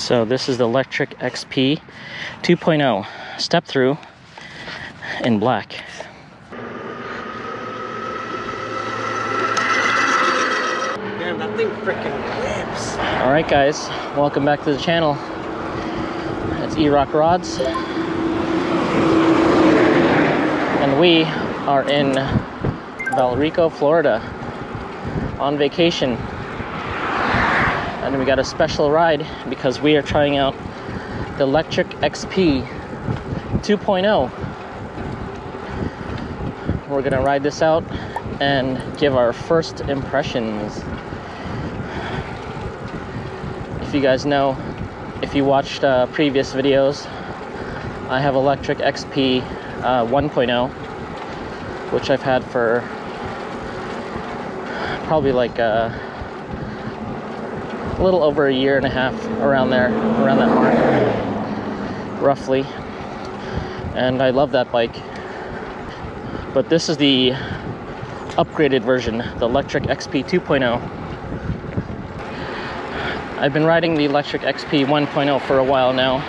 So this is the Lectric XP 2.0 Step Thru in black. Damn, that thing freaking rips. Alright guys, welcome back to the channel. It's Erock Rodz. And we are in Valrico, Florida on vacation. And we got a special ride because we are trying out the Lectric XP 2.0. We're gonna ride this out and give our first impressions. If you guys know, if you watched previous videos, I have a Lectric XP 1.0, which I've had for probably like a little over a year and a half, around there, around that mark, roughly. And I love that bike. But this is the upgraded version, the Lectric XP 2.0. I've been riding the Lectric XP 1.0 for a while now.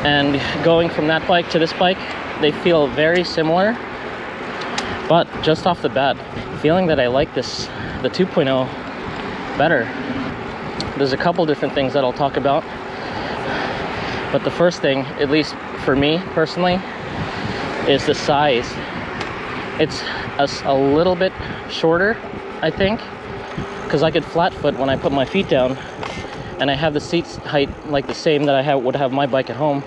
And going from that bike to this bike, they feel very similar. But just off the bat, feeling that I like the 2.0 better. There's a couple different things that I'll talk about, but the first thing, at least for me personally, is the size. It's a little bit shorter, I think, because I could flat foot when I put my feet down, and I have the seat height like the same that I would have my bike at home,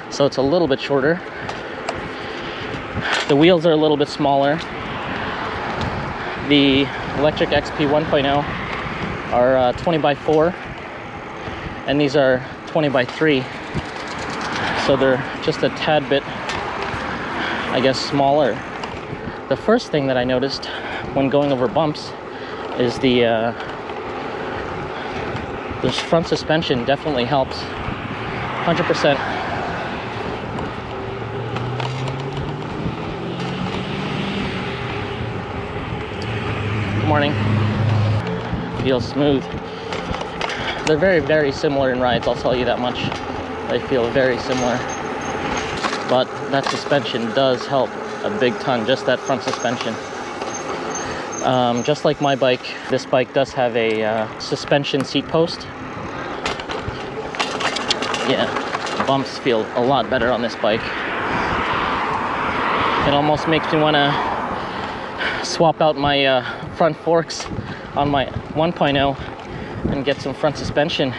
so it's a little bit shorter. The wheels are a little bit smaller. The Lectric XP 1.0 are 20 by 4, and these are 20 by 3, so they're just a tad bit, I guess, smaller. The first thing that I noticed when going over bumps is the front suspension definitely helps 100%. Good morning. Feels smooth. They're very, very similar in rides, I'll tell you that much. They feel very similar. But that suspension does help a big ton, just that front suspension. Just like my bike, this bike does have a suspension seat post. Yeah, bumps feel a lot better on this bike. It almost makes me want to swap out my front forks on my 1.0 and get some front suspension,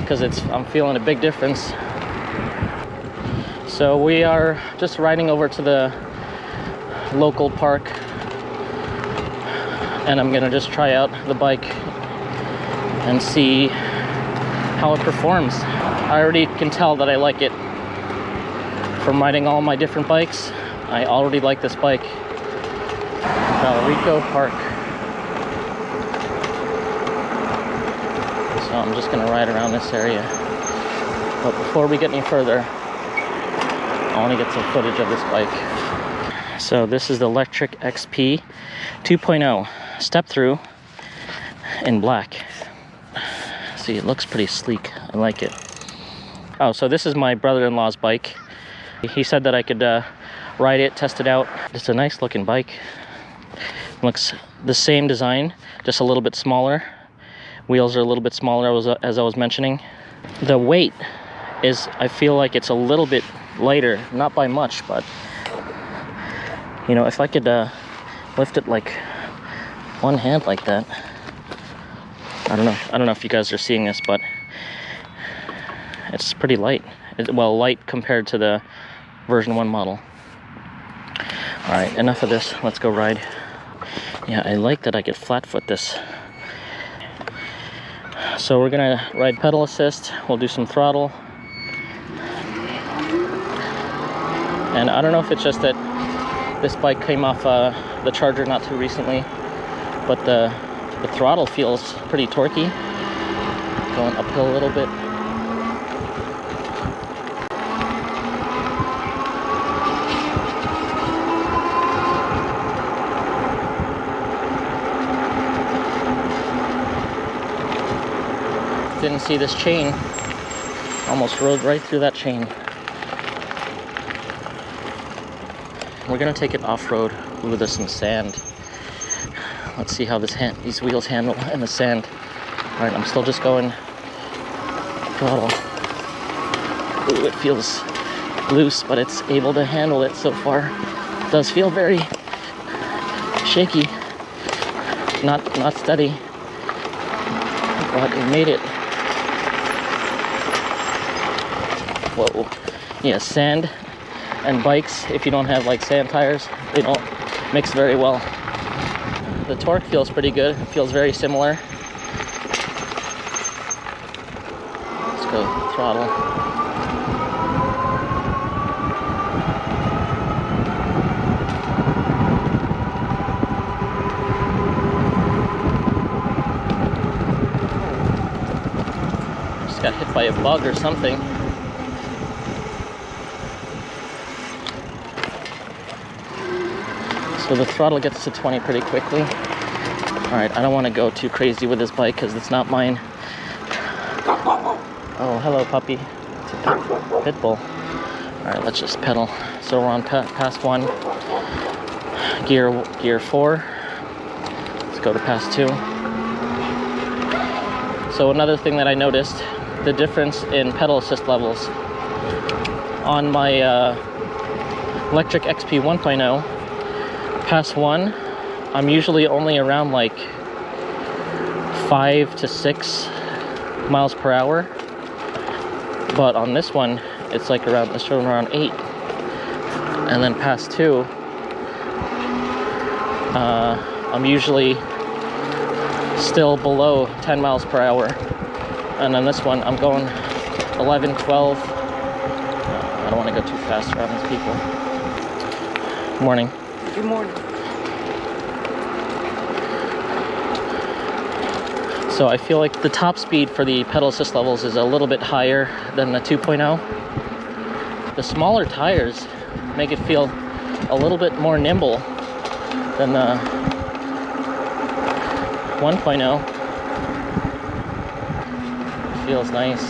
because I'm feeling a big difference. So we are just riding over to the local park, and I'm gonna just try out the bike and see how it performs. I already can tell that I like it from riding all my different bikes. I already like this bike. Valrico Park. So I'm just gonna ride around this area. But before we get any further, I want to get some footage of this bike. So this is the Lectric XP 2.0 Step Thru in black. See, it looks pretty sleek. I like it. Oh, so this is my brother-in-law's bike. He said that I could ride it, test it out. It's a nice looking bike. Looks the same design, just a little bit smaller. Wheels are a little bit smaller, as I was mentioning. The weight is, I feel like it's a little bit lighter, not by much, but you know, if I could lift it like one hand like that. I don't know if you guys are seeing this, but it's pretty light. Well, light compared to the version 1 model. All right, enough of this. Let's go ride. Yeah, I like that I could flat foot this. So we're gonna ride pedal assist. We'll do some throttle. And I don't know if it's just that this bike came off the charger not too recently, but the throttle feels pretty torquey. Going uphill a little bit. Didn't see this chain. Almost rode right through that chain. We're gonna take it off-road with some sand. Let's see how these wheels handle in the sand. All right, I'm still just going throttle. Ooh, it feels loose, but it's able to handle it so far. It does feel very shaky, not steady, but it made it. Whoa. Yeah, sand and bikes, if you don't have like sand tires, they don't mix very well. The torque feels pretty good. It feels very similar. Let's go throttle. Just got hit by a bug or something. So the throttle gets to 20 pretty quickly. All right, I don't want to go too crazy with this bike because it's not mine. Oh, hello, puppy. It's a pit bull. All right, let's just pedal. So we're on pass 1, gear 4. Let's go to pass 2. So another thing that I noticed, the difference in pedal assist levels. On my Lectric XP 1.0, pass 1, I'm usually only around like 5 to 6 miles per hour, but on this one it's like it's showing around 8. And then pass 2, I'm usually still below 10 miles per hour, and on this one I'm going 11, 12. I don't want to go too fast around these people. Morning. Good morning. So I feel like the top speed for the pedal assist levels is a little bit higher than the 2.0. The smaller tires make it feel a little bit more nimble than the 1.0. Feels nice.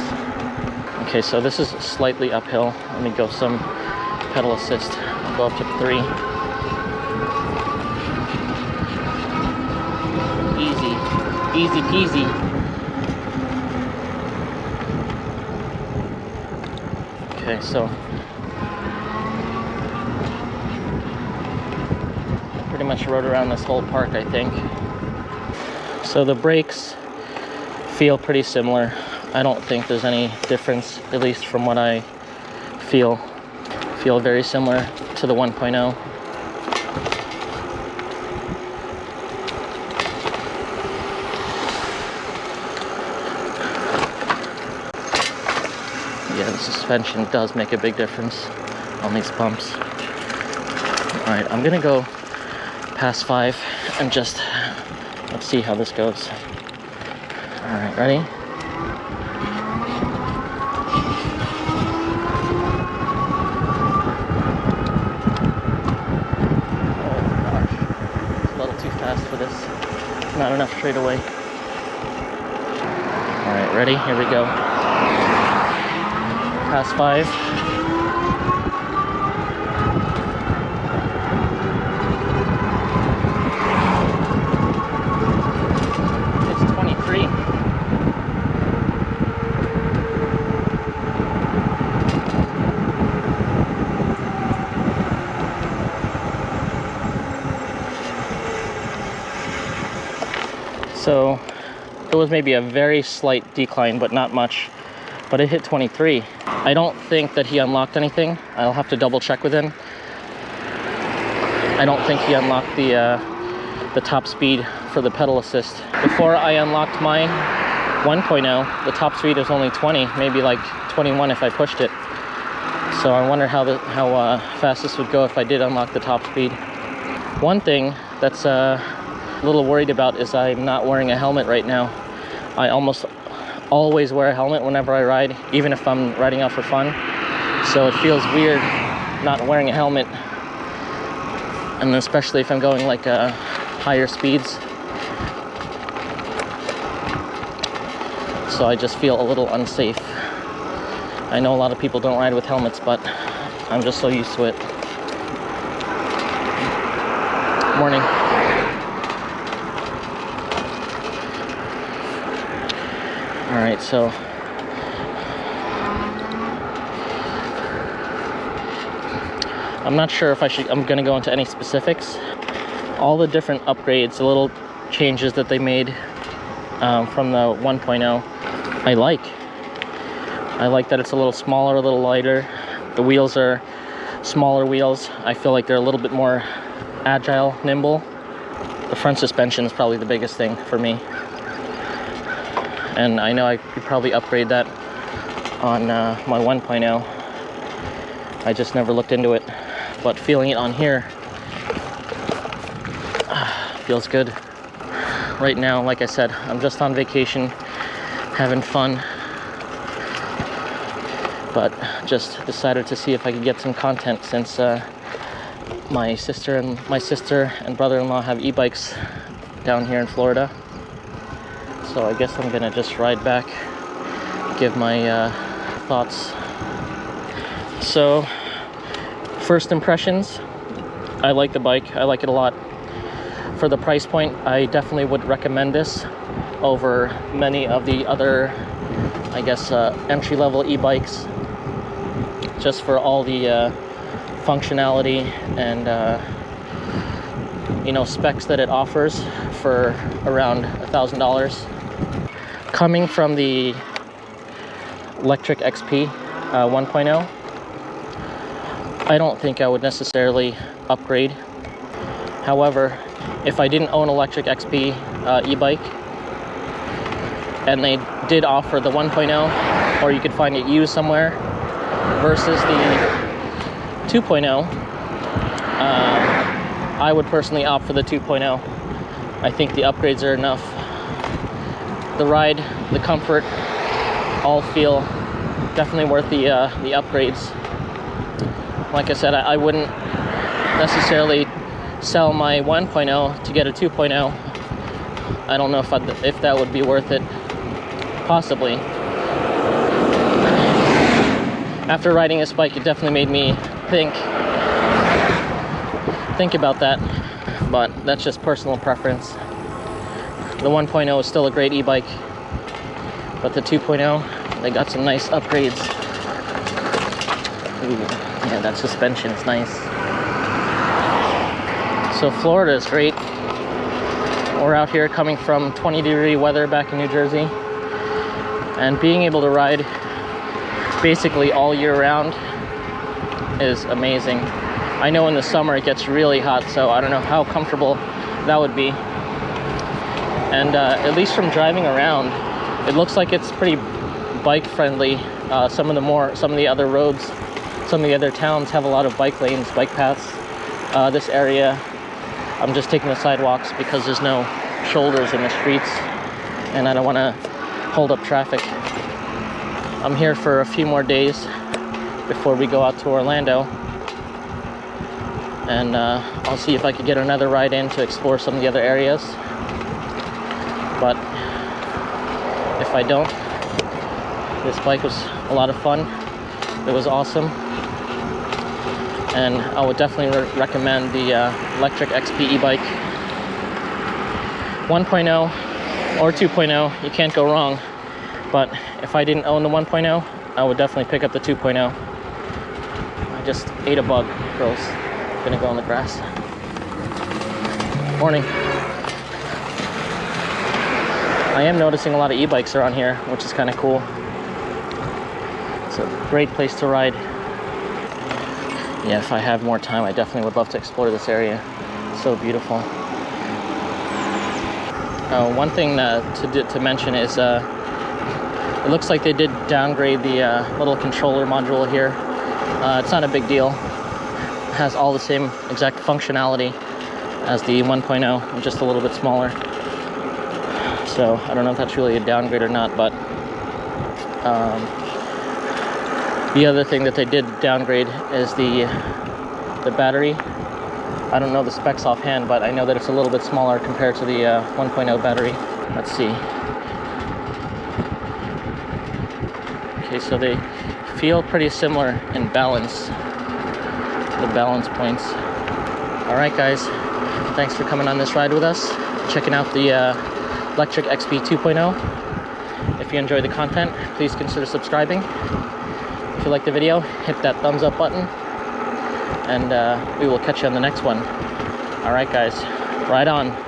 Okay, so this is slightly uphill. Let me go some pedal assist. I'll go up to 3. Easy peasy. Okay, so pretty much rode around this whole park, I think. So the brakes feel pretty similar. I don't think there's any difference, at least from what I feel. Feel very similar to the 1.0. Yeah, the suspension does make a big difference on these bumps. All right, I'm gonna go past 5 and just let's see how this goes. All right, ready? Oh gosh, it's a little too fast for this. Not enough straightaway. All right, ready? Here we go. Pass 5. It's 23. So there was maybe a very slight decline, but not much. But it hit 23. I don't think that he unlocked anything. I'll have to double check with him. I don't think he unlocked the top speed for the pedal assist. Before I unlocked mine 1.0, the top speed was only 20, maybe like 21 if I pushed it. So I wonder how fast this would go if I did unlock the top speed. One thing that's a little worried about is I'm not wearing a helmet right now. I almost always wear a helmet whenever I ride, even if I'm riding out for fun. So it feels weird not wearing a helmet, and especially if I'm going like higher speeds. so I just feel a little unsafe. I know a lot of people don't ride with helmets, but I'm just so used to it. Morning. All right, so I'm not sure if I'm gonna go into any specifics. All the different upgrades, the little changes that they made from the 1.0, I like that it's a little smaller, a little lighter. The wheels are smaller wheels. I feel like they're a little bit more agile, nimble. The front suspension is probably the biggest thing for me. And I know I could probably upgrade that on my 1.0. I just never looked into it. But feeling it on here feels good. Right now, like I said, I'm just on vacation, having fun. But just decided to see if I could get some content since my sister and brother-in-law have e-bikes down here in Florida. So I guess I'm gonna just ride back, give my thoughts. So first impressions, I like the bike. I like it a lot. For the price point, I definitely would recommend this over many of the other, I guess, entry-level e-bikes, just for all the functionality and you know, specs that it offers for around $1,000. Coming from the Lectric XP 1.0, I don't think I would necessarily upgrade. However, if I didn't own a Lectric XP e-bike and they did offer the 1.0, or you could find it used somewhere, versus the 2.0, I would personally opt for the 2.0. I think the upgrades are enough. The ride, the comfort, all feel definitely worth the upgrades. Like I said, I wouldn't necessarily sell my 1.0 to get a 2.0. I don't know if that would be worth it. Possibly. After riding this bike, it definitely made me think about that, but that's just personal preference. The 1.0 is still a great e-bike, but the 2.0, they got some nice upgrades. Ooh, yeah, that suspension is nice. So Florida is great. We're out here coming from 20-degree weather back in New Jersey, and being able to ride basically all year round is amazing. I know in the summer it gets really hot, so I don't know how comfortable that would be. And at least from driving around, it looks like it's pretty bike friendly. Some of the other roads, some of the other towns have a lot of bike lanes, bike paths. This area, I'm just taking the sidewalks because there's no shoulders in the streets, and I don't want to hold up traffic. I'm here for a few more days before we go out to Orlando, and I'll see if I could get another ride in to explore some of the other areas. But if I don't, this bike was a lot of fun. It was awesome, and I would definitely recommend the Lectric XP e-bike 1.0 or 2.0. You can't go wrong. But if I didn't own the 1.0, I would definitely pick up the 2.0. I just ate a bug, gross. Gonna go on the grass. Morning. I am noticing a lot of e-bikes around here, which is kind of cool. It's a great place to ride. Yeah, if I have more time, I definitely would love to explore this area. It's so beautiful. One thing to mention is it looks like they did downgrade the little controller module here. It's not a big deal. It has all the same exact functionality as the 1.0, just a little bit smaller. So I don't know if that's really a downgrade or not, but the other thing that they did downgrade is the battery. I don't know the specs offhand, but I know that it's a little bit smaller compared to the 1.0 battery. Let's see. Okay, so they feel pretty similar in balance, the balance points. All right, guys, thanks for coming on this ride with us, checking out the Lectric XP 2.0. If you enjoy the content, please consider subscribing. If you like the video, hit that thumbs up button, and we will catch you on the next one. All right, guys, ride on.